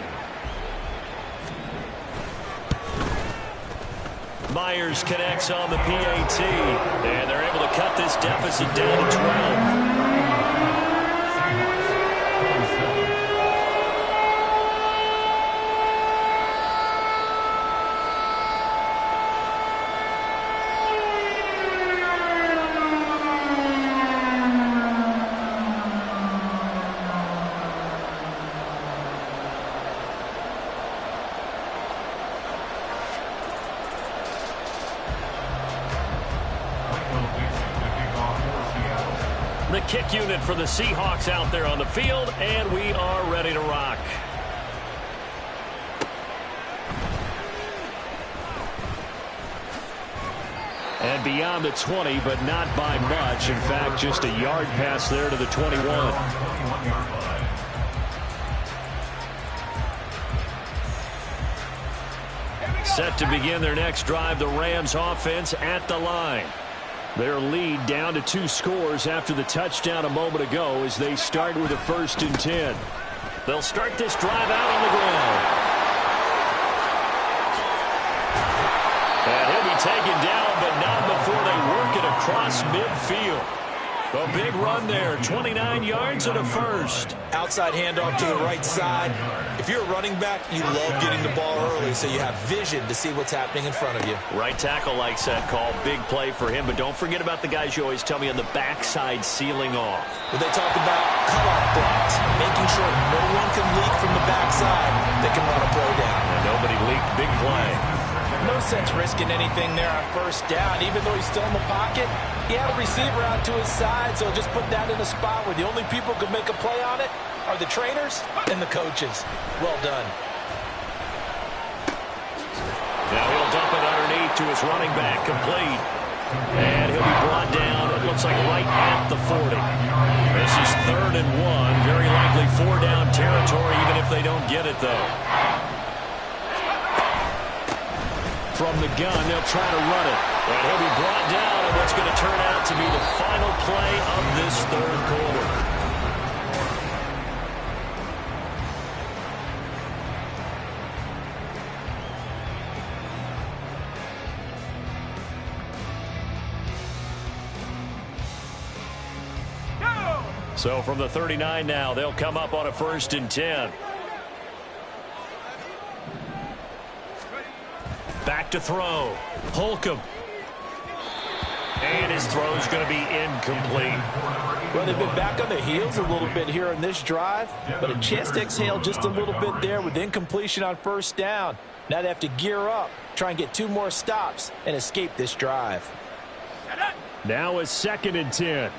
Myers connects on the PAT. And they're able to cut this deficit down to 12. The kick unit for the Seahawks out there on the field, and we are ready to rock. And beyond the 20, but not by much. In fact, just a yard pass there to the 21. Set to begin their next drive, the Rams offense at the line. Their lead down to 2 scores after the touchdown a moment ago as they start with a 1st and 10. They'll start this drive out on the ground. And he'll be taken down, but not before they work it across midfield. A big run there, 29 yards and a 1st. Outside handoff to the right side. If you're a running back, you love getting the ball early so you have vision to see what's happening in front of you. Right tackle likes that call. Big play for him, but don't forget about the guys you always tell me on the backside sealing off. Well, they talk about cutoff blocks, making sure no one can leak from the backside that can run a play down. And nobody leaked. Big play. No sense risking anything there on first down. Even though he's still in the pocket, he had a receiver out to his side, so just put that in a spot where the only people who can make a play on it are the trainers and the coaches. Well done. Now he'll dump it underneath to his running back, complete. And he'll be brought down, it looks like right at the 40. This is 3rd and 1. Very likely 4-down territory, even if they don't get it, though. From the gun, they'll try to run it. And he'll be brought down on what's going to turn out to be the final play of this 3rd quarter. So from the 39 now, they'll come up on a 1st and 10. Back to throw. Holcomb. And his throw's going to be incomplete. Well, they've been back on their heels a little bit here on this drive, but a chance to exhale just a little bit there with incompletion on first down. Now they have to gear up, try and get 2 more stops, and escape this drive. Now a 2nd and 10.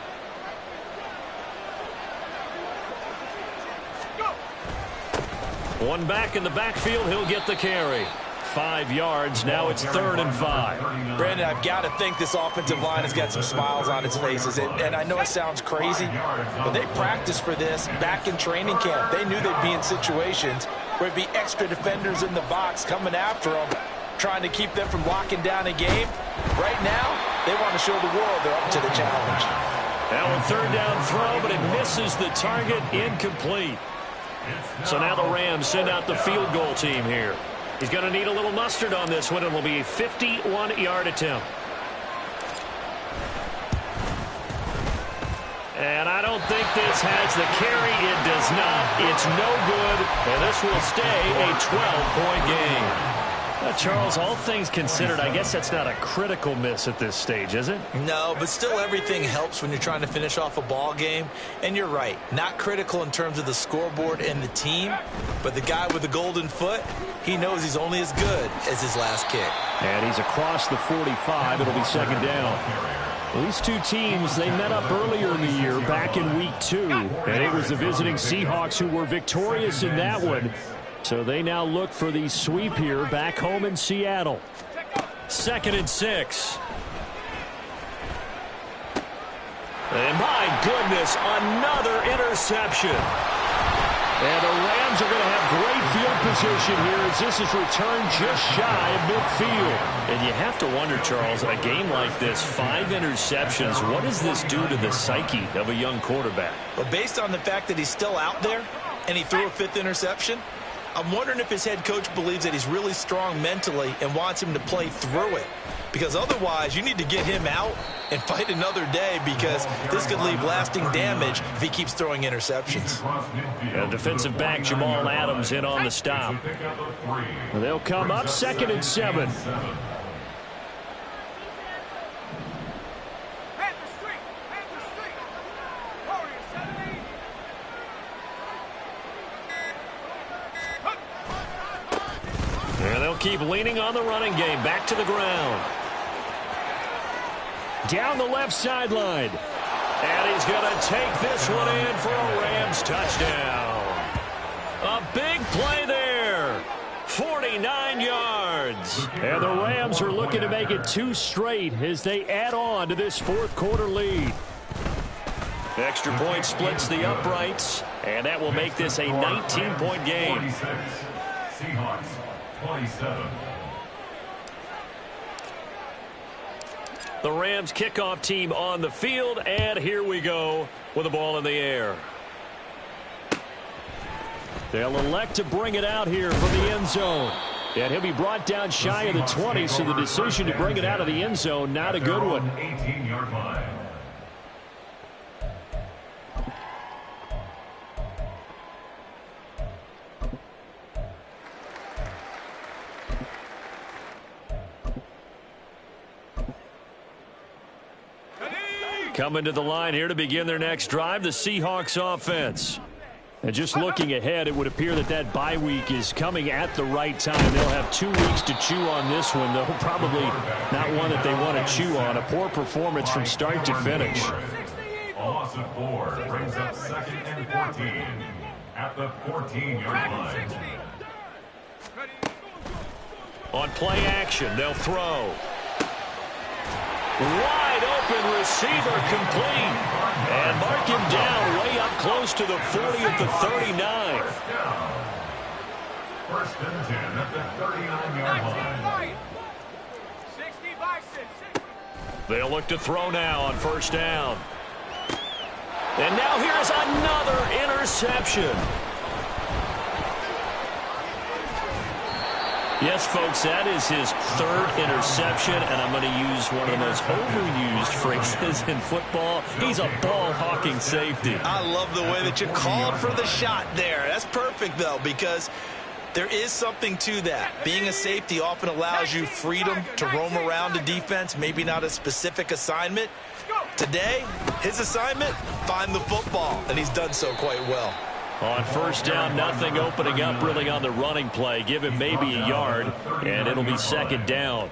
One back in the backfield, he'll get the carry. 5 yards, now it's 3rd and 5. Brandon, I've got to think this offensive line has got some smiles on its faces. And I know it sounds crazy, but they practiced for this back in training camp. They knew they'd be in situations where it'd be extra defenders in the box coming after them, trying to keep them from locking down a game. Right now, they want to show the world they're up to the challenge. Now a 3rd down throw, but it misses the target, incomplete. So now the Rams send out the field goal team here. He's going to need a little mustard on this one. It will be a 51-yard attempt. And I don't think this has the carry. It does not. It's no good. And this will stay a 12-point game. Charles, all things considered, I guess that's not a critical miss at this stage, is it? No, but still everything helps when you're trying to finish off a ball game. And you're right, not critical in terms of the scoreboard and the team, but the guy with the golden foot, he knows he's only as good as his last kick. And he's across the 45. It'll be second down. These two teams, they met up earlier in the year, back in week 2. And it was the visiting Seahawks who were victorious in that one. So they now look for the sweep here back home in Seattle. 2nd and 6. And my goodness, another interception. And the Rams are going to have great field position here as this is returned just shy of midfield. And you have to wonder, Charles, in a game like this, 5 interceptions, what does this do to the psyche of a young quarterback? Well, based on the fact that he's still out there and he threw a 5th interception, I'm wondering if his head coach believes that he's really strong mentally and wants him to play through it. Because otherwise, you need to get him out and fight another day, because this could leave lasting damage if he keeps throwing interceptions. And defensive back Jamal Adams in on the stop. They'll come up 2nd and 7. And they'll keep leaning on the running game. Back to the ground. Down the left sideline. And he's going to take this one in for a Rams touchdown. A big play there. 49 yards. And the Rams are looking to make it 2 straight as they add on to this 4th quarter lead. Extra point splits the uprights. And that will make this a 19-point game. 46. Seahawks 27. The Rams kickoff team on the field, and here we go with the ball in the air. They'll elect to bring it out here from the end zone. And he'll be brought down shy of the 20, so the decision to bring it out of the end zone, not a good one. 18-yard line. Coming to the line here to begin their next drive, the Seahawks offense. And just looking ahead, it would appear that that bye week is coming at the right time. They'll have 2 weeks to chew on this one, though probably not one that they want to chew on. A poor performance from start to finish. A loss of 4 brings up 2nd and 14 at the 14-yard line. On play action, they'll throw. Wide open receiver complete. And mark him down way up close to the 40 at the 39. First and 10 at the 39-yard line. They'll look to throw now on first down. And now here's another interception. Yes, folks, that is his 3rd interception, and I'm going to use one of the most overused phrases in football. He's a ball-hawking safety. I love the way that you called for the shot there. That's perfect, though, because there is something to that. Being a safety often allows you freedom to roam around a defense, maybe not a specific assignment. Today, his assignment, find the football, and he's done so quite well. On first down, nothing opening up really on the running play. Give him maybe a yard, and it'll be second down.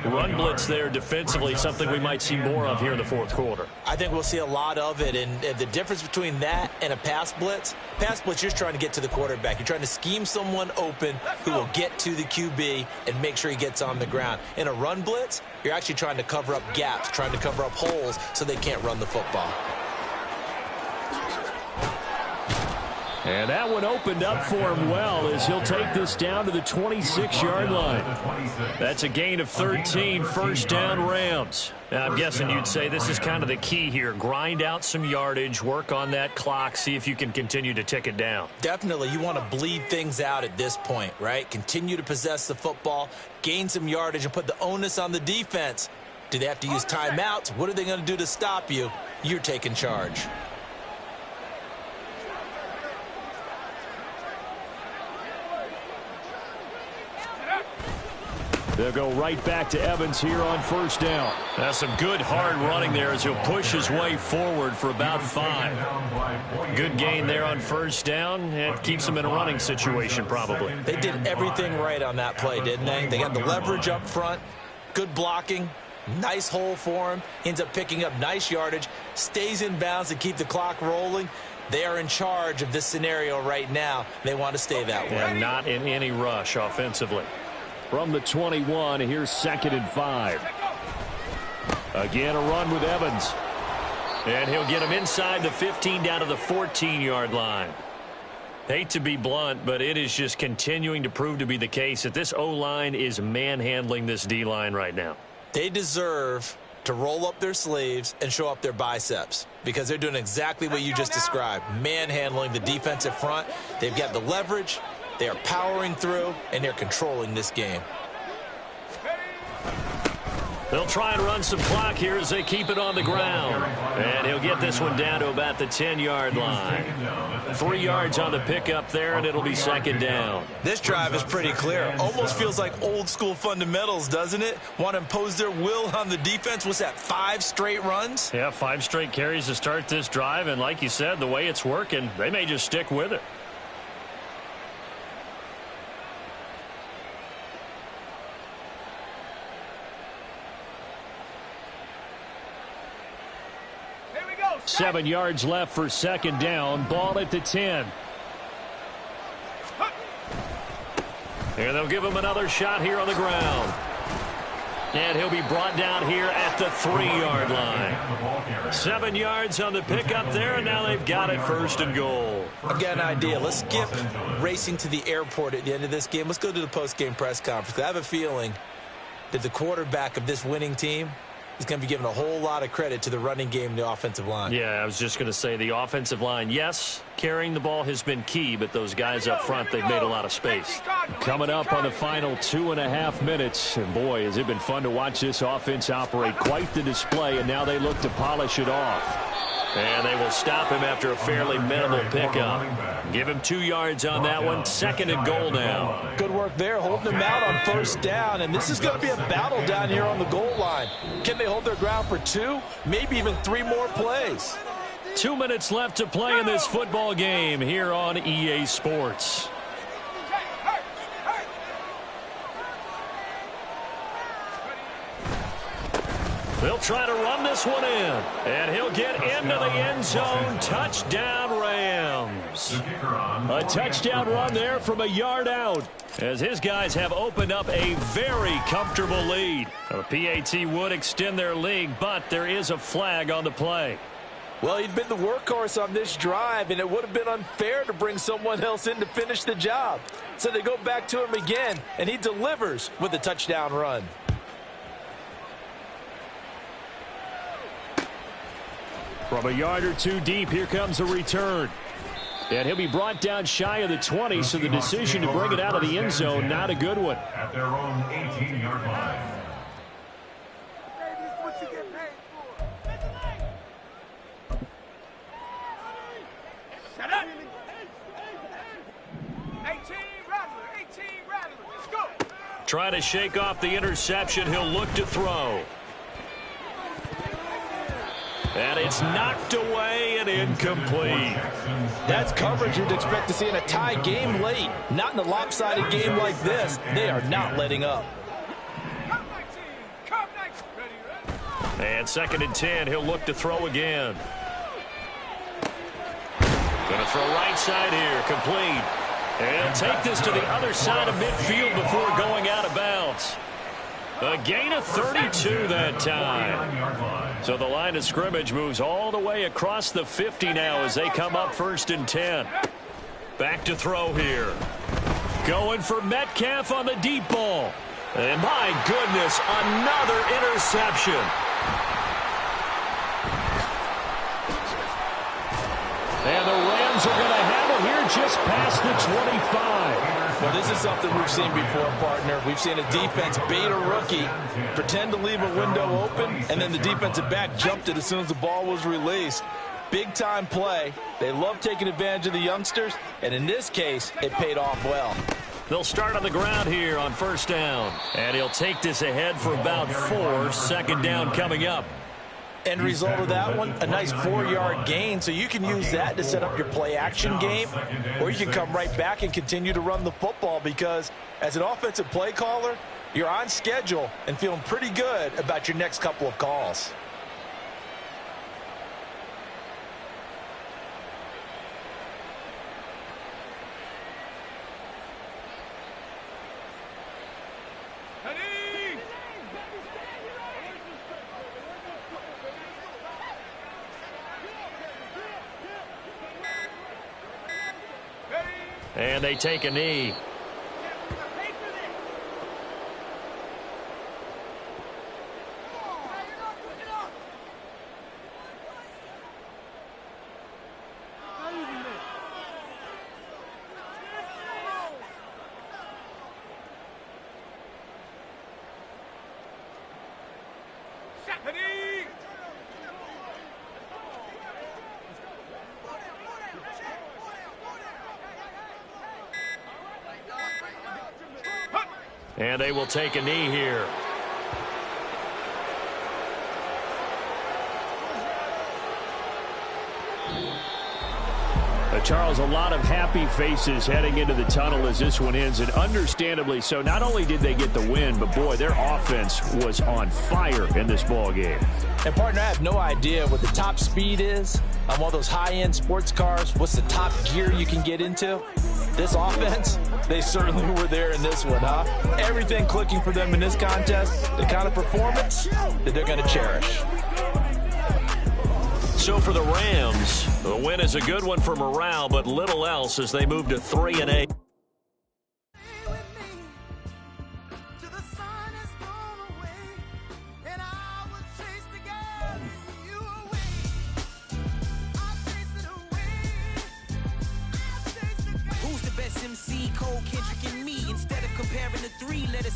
Run blitz there defensively, something we might see more of here in the 4th quarter. I think we'll see a lot of it, and the difference between that and a pass blitz, you're just trying to get to the quarterback. You're trying to scheme someone open who will get to the QB and make sure he gets on the ground. In a run blitz, you're actually trying to cover up gaps, trying to cover up holes so they can't run the football. And that one opened up for him well as he'll take this down to the 26-yard line. That's a gain of 13, first down Rams. Now, I'm guessing you'd say this is kind of the key here. Grind out some yardage, work on that clock, see if you can continue to tick it down. Definitely. You want to bleed things out at this point, right? Continue to possess the football, gain some yardage, and put the onus on the defense Do they have to use timeouts? What are they going to do to stop you? You're taking charge. They'll go right back to Evans here on first down. That's some good hard running there as he'll push his way forward for about 5. Good gain there on first down. It keeps him in a running situation probably. They did everything right on that play, didn't they? They got the leverage up front, good blocking, nice hole for him, ends up picking up nice yardage, stays in bounds to keep the clock rolling. They are in charge of this scenario right now. They want to stay that way. And not in any rush offensively. From the 21, here's 2nd and 5. Again, a run with Evans. And he'll get him inside the 15 down to the 14-yard line. Hate to be blunt, but it is just continuing to prove to be the case that this O-line is manhandling this D-line right now. They deserve to roll up their sleeves and show up their biceps because they're doing exactly what you just described, manhandling the defensive front. They've got the leverage. They are powering through, and they're controlling this game. They'll try and run some clock here as they keep it on the ground. And he'll get this one down to about the 10-yard line. 3 yards on the pickup there, and it'll be 2nd down. This drive is pretty clear. Almost feels like old-school fundamentals, doesn't it? Want to impose their will on the defense. What's that, 5 straight runs? Yeah, 5 straight carries to start this drive. And like you said, the way it's working, they may just stick with it. Seven yards left for 2nd down. Ball at the 10. And they'll give him another shot here on the ground. And he'll be brought down here at the 3-yard line. 7 yards on the pickup there, and now they've got it 1st and goal. I've got an idea. Let's skip racing to the airport at the end of this game. Let's go to the post-game press conference. I have a feeling that the quarterback of this winning team is going to be given a whole lot of credit to the running game and the offensive line. Yeah, I was just going to say the offensive line, yes, carrying the ball has been key, but those guys up front, they've made a lot of space. Coming up on the final 2.5 minutes, and boy, has it been fun to watch this offense operate. Quite the display, and now they look to polish it off. And they will stop him after a fairly minimal pickup. Give him 2 yards on that one. 2nd and goal now. Good work there, holding him out on first down. And this is going to be a battle down here on the goal line. Can they hold their ground for 2, maybe even 3 more plays? 2 minutes left to play in this football game here on EA Sports. They'll try to run this one in. And he'll get into the end zone. Touchdown, Rams. A touchdown run there from a yard out, as his guys have opened up a very comfortable lead. The PAT would extend their lead, but there is a flag on the play. Well, he'd been the workhorse on this drive, and it would have been unfair to bring someone else in to finish the job. So they go back to him again, and he delivers with a touchdown run. From a yard or 2 deep, here comes a return. And he'll be brought down shy of the 20, so the decision to bring it out of the end zone, not a good one. At their own 18-yard line. Shut up! 18 Rattler, let's go! Try to shake off the interception. He'll look to throw. And it's knocked away and incomplete. That's coverage you'd expect to see in a tie game late. Not in a lopsided game like this. They are not letting up. And 2nd and 10, he'll look to throw again. Going to throw right side here, complete. And take this to the other side of midfield before going out of bounds. A gain of 32 that time. So the line of scrimmage moves all the way across the 50 now as they come up 1st and 10. Back to throw here. Going for Metcalf on the deep ball. And my goodness, another interception. And the Rams are going to have it here just past the 25. Well, this is something we've seen before, partner. We've seen a defense bait a rookie, pretend to leave a window open, and then the defensive back jumped it as soon as the ball was released. Big-time play. They love taking advantage of the youngsters, and in this case, it paid off well. They'll start on the ground here on first down. And he'll take this ahead for about 4. Second down coming up. End result of that one, a nice 4-yard gain, so you can use that to set up your play-action game, or you can come right back and continue to run the football because as an offensive play caller, you're on schedule and feeling pretty good about your next couple of calls. And they take a knee. And they will take a knee here. Charles, a lot of happy faces heading into the tunnel as this one ends, and understandably so. Not only did they get the win, but, boy, their offense was on fire in this ball game. And, partner, I have no idea what the top speed is on one of those high-end sports cars. What's the top gear you can get into? This offense, they certainly were there in this one, huh? Everything clicking for them in this contest, the kind of performance that they're going to cherish. So for the Rams, the win is a good one for morale, but little else as they move to 3-8.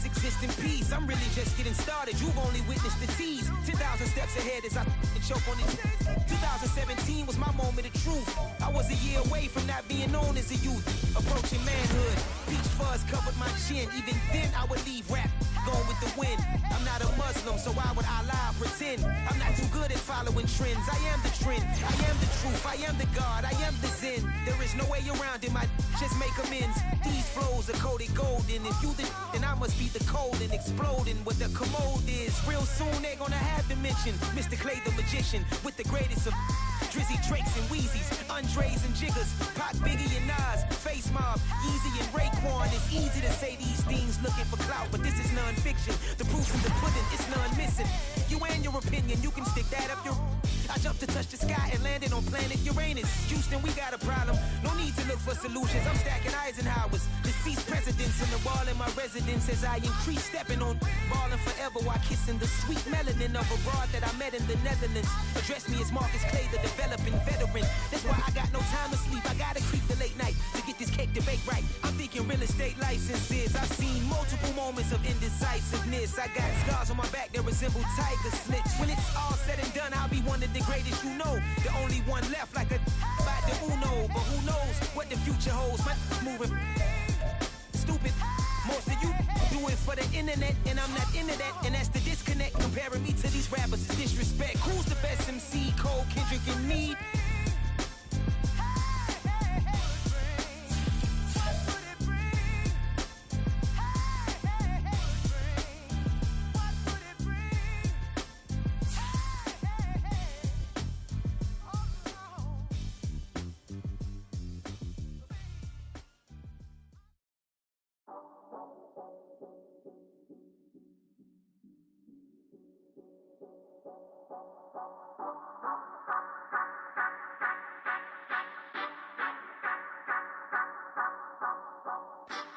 Exist in peace. I'm really just getting started. You've only witnessed the tease. 10,000 steps ahead as I choke on it. 2017 was my moment of truth. I was a year away from not being known as a youth. Approaching manhood. Peach fuzz covered my chin. Even then I would leave rap going with the wind. I'm not a Muslim, so why would I lie pretend? I'm not too good at following trends. I am the trend. I am the truth. I am the God. I am the Zen. There is no way around it. Just make amends. These flows are coated golden. If you then I must be the cold and exploding what the commode is. Real soon they're gonna have to mention Mr. Clay the magician with the greatest of Drizzy, Drakes, and Wheezies, Andres and Jiggers, Pac, Biggie, and Nas, Face Mob, Yeezy, and Raekwon. It's easy to say these things looking for clout, but this is non-fiction. The proof's in the pudding, it's none missing. You and your opinion, you can stick that up your... I jumped to touch the sky and landed on planet Uranus. Houston, we got a problem. No need to look for solutions. I'm stacking Eisenhower's. Deceased presidents in the wall in my residence as I increase stepping on balling forever while kissing the sweet melanin of a broad that I met in the Netherlands. Address me as Marcus Clay, the developing veteran. That's why I got no time to sleep. I gotta creep the late night to get this cake debate right. I'm thinking real estate licenses. I've seen multiple moments of indecisiveness. I got scars on my back that resemble tiger slits. When it's all said and done, I'll be one of the greatest you know. The only one left like a by the Uno. But who knows what the future holds? My moving stupid. Most of you do it for the internet, and I'm not into that. And that's the disconnect. Comparing me to these rappers is disrespect. Who's the best MC? Cole, Kendrick, and me?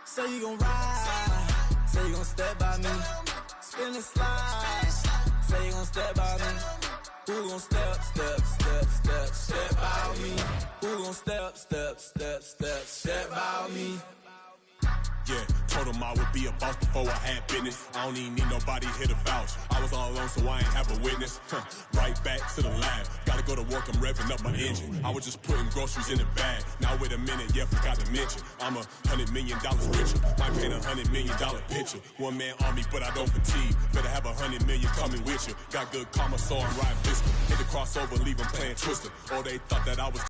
Say you gon' ride, say you gon' step by me, spin and slide, say you gon' step by me, who gon' step by me, who gon' step by me. I would be a boss before I had business. I don't even need nobody here to vouch. I was all alone, so I ain't have a witness. Right back to the lab. Gotta go to work, I'm revving up my engine. I was just putting groceries in the bag. Now wait a minute, yeah, forgot to mention. I'm $100 million richer. Might paint $100 million picture. One man army, but I don't fatigue. Better have 100 million coming with you. Got good karma, so I'm riding pistol. Hit the crossover, leave them playing Twister. Or they thought that I was